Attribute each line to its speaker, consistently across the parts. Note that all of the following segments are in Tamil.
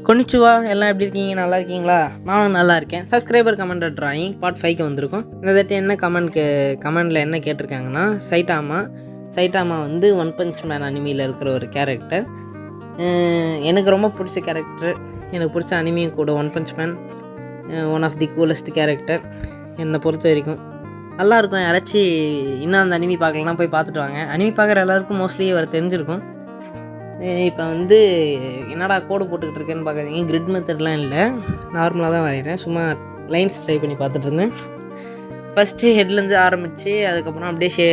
Speaker 1: கொனிச்சுவா எல்லாம் எப்படி இருக்கீங்க? நல்லா இருக்கீங்களா? நானும் நல்லா இருக்கேன். சப்ஸ்கிரைபர் கமெண்டட் ட்ராயிங் பார்ட் 5க்கு வந்திருக்கோம். இந்த தாட்டி என்ன கமெண்டில் என்ன கேட்டிருக்காங்கன்னா, சைட்டாமா வந்து ஒன் பஞ்ச் மேன் அனிமியில் இருக்கிற ஒரு கேரக்டர். எனக்கு ரொம்ப பிடிச்ச கேரக்டர், எனக்கு பிடிச்ச அனிமியும் கூட one punch man. One of the coolest character என்னை பொறுத்த வரைக்கும். நல்லாயிருக்கும். யாராச்சும் இன்னும் அந்த அனிமி பார்க்கலன்னா போய் பார்த்துட்டு வாங்க. அனிமி பார்க்குற எல்லாருக்கும் மோஸ்ட்லி அவர் தெரிஞ்சிருக்கும். இப்போ வந்து என்னடா கோடு போட்டுக்கிட்டு இருக்கேன்னு பார்க்காதீங்க, கிரிட் மெத்தட்லாம் இல்லை, நார்மலாக தான் வரைகிறேன். சும்மா லைன்ஸ் ட்ரை பண்ணி பார்த்துட்டு இருந்தேன். ஃபஸ்ட்டு ஹெட்லேருந்து ஆரம்பித்து அதுக்கப்புறம் அப்படியே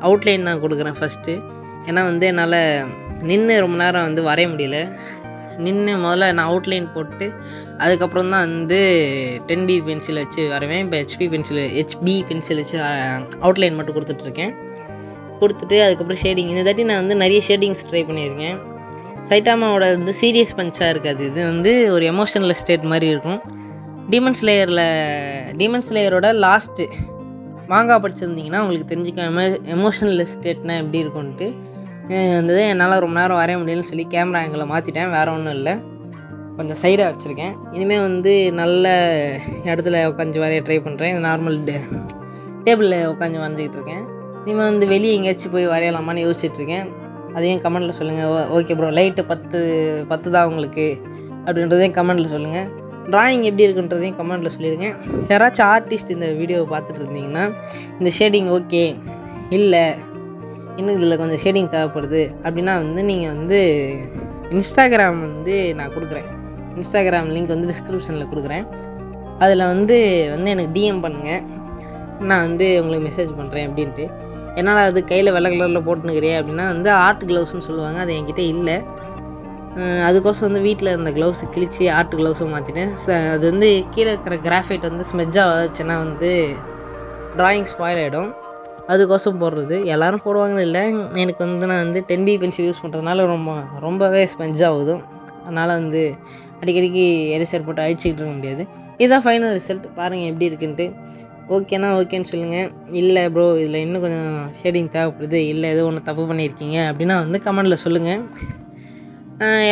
Speaker 1: அவுட்லைன் தான் கொடுக்குறேன் ஃபஸ்ட்டு. ஏன்னா வந்து என்னால் நின்று ரொம்ப நேரம் வந்து வரைய முடியல. முதல்ல நான் அவுட்லைன் போட்டு அதுக்கப்புறம் தான் வந்து 10B பென்சில் வச்சு வரைவேன். இப்போ HB பென்சில் வச்சு அவுட்லைன் மட்டும் கொடுத்துட்ருக்கேன். அதுக்கப்புறம் ஷேடிங். இந்த தாட்டி நான் வந்து நிறைய ஷேடிங்ஸ் ட்ரை பண்ணியிருக்கேன். சைட்டாமாவோட வந்து சீரியஸ் பஞ்சாக இருக்காது, இது வந்து ஒரு எமோஷனல் ஸ்டேட் மாதிரி இருக்கும். டீமன் ஸ்லேயரோட லாஸ்ட்டு மாங்கா படிச்சிருந்தீங்கன்னா உங்களுக்கு தெரிஞ்சுக்க எமோஷனல் ஸ்டேட்னா எப்படி இருக்கும்ன்ட்டு. அந்த இதை என்னால் ரொம்ப நேரம் வரைய முடியலன்னு சொல்லி கேமரா ஆங்கிளை மாற்றிட்டேன். வேறு ஒன்றும் இல்லை, கொஞ்சம் சைடாக வச்சுருக்கேன். இனிமேல் வந்து நல்ல இடத்துல உட்காந்து வரைய ட்ரை பண்ணுறேன். இந்த நார்மல் டேபிளில் உட்காந்து வரைஞ்சிக்கிட்டு இருக்கேன். இனிமேல் வந்து வெளியே எங்கேயாச்சும் போய் வரையலாமான்னு யோசிச்சுட்ருக்கேன். அதையும் கமெண்ட்டில் சொல்லுங்கள். ஓகே ப்ரோ, லைட்டு 10 தான் உங்களுக்கு அப்படின்றதையும் கமெண்ட்டில் சொல்லுங்கள். ட்ராயிங் எப்படி இருக்குன்றதையும் கமெண்ட்டில் சொல்லிடுங்க. யாராச்சும் ஆர்டிஸ்ட் இந்த வீடியோவை பார்த்துட்டு இருந்தீங்கன்னா, இந்த ஷேடிங் ஓகே இல்லை, இன்னும் இதில் கொஞ்சம் ஷேடிங் தேவைப்படுது அப்படின்னா வந்து நீங்கள் வந்து இன்ஸ்டாகிராம் வந்து நான் கொடுக்குறேன். இன்ஸ்டாகிராம் லிங்க் வந்து டிஸ்கிரிப்ஷனில் கொடுக்குறேன். அதில் வந்து எனக்கு டிஎம் பண்ணுங்கள், நான் வந்து உங்களுக்கு மெசேஜ் பண்ணுறேன் அப்படின்ட்டு. என்னால் அது கையில் வெள்ளை கலரில் போட்டுனுக்கிறேன் அப்படின்னா வந்து ஆர்ட் க்ளவுஸ்ன்னு சொல்லுவாங்க, அது என்கிட்ட இல்லை. அதுக்கோசம் வந்து வீட்டில் இருந்த க்ளவுஸு கிழிச்சு ஆர்ட் க்ளவுஸும் மாற்றிட்டேன். அது வந்து கீழே இருக்கிற கிராஃபைட் வந்து ஸ்மெஜ்ஜாக வச்சுன்னா வந்து ட்ராயிங் ஸ்பாயில் ஆகிடும், அதுக்கோசம் போடுறது. எல்லோரும் போடுவாங்கன்னு இல்லை, எனக்கு வந்து நான் வந்து 10B பென்சில் யூஸ் பண்ணுறதுனால ரொம்பவே ஸ்மெஜ் ஆகுது. அதனால் வந்து அடிக்கடிக்கு எரேசர் போட்டு அழிச்சிக்கிட்டு இருக்க முடியாது. இதுதான் ஃபைனல் ரிசல்ட், பாருங்கள் எப்படி இருக்குன்ட்டு. ஓகேனா ஓகேன்னு சொல்லுங்கள். இல்லை ப்ரோ இதில் இன்னும் கொஞ்சம் ஷேடிங் தேவைப்படுது, இல்லை ஏதோ ஒன்று தப்பு பண்ணியிருக்கீங்க அப்படின்னா வந்து கமெண்டில் சொல்லுங்கள்.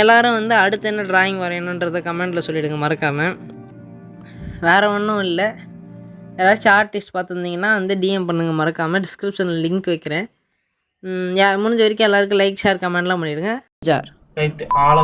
Speaker 1: எல்லோரும் வந்து அடுத்து என்ன ட்ராயிங் வரையணுன்றதை கமெண்டில் சொல்லிவிடுங்க மறக்காமல். வேறு ஒன்றும் இல்லை. யாராச்சும் ஆர்டிஸ்ட் பார்த்துருந்தீங்கன்னா வந்து டிஎம் பண்ணுங்கள் மறக்காமல். டிஸ்கிரிப்ஷனில் லிங்க் வைக்கிறேன். முடிஞ்ச வரைக்கும் எல்லாருக்கும் லைக் ஷேர் கமெண்ட்லாம் பண்ணிவிடுங்க.
Speaker 2: ரைட்டு ஆளை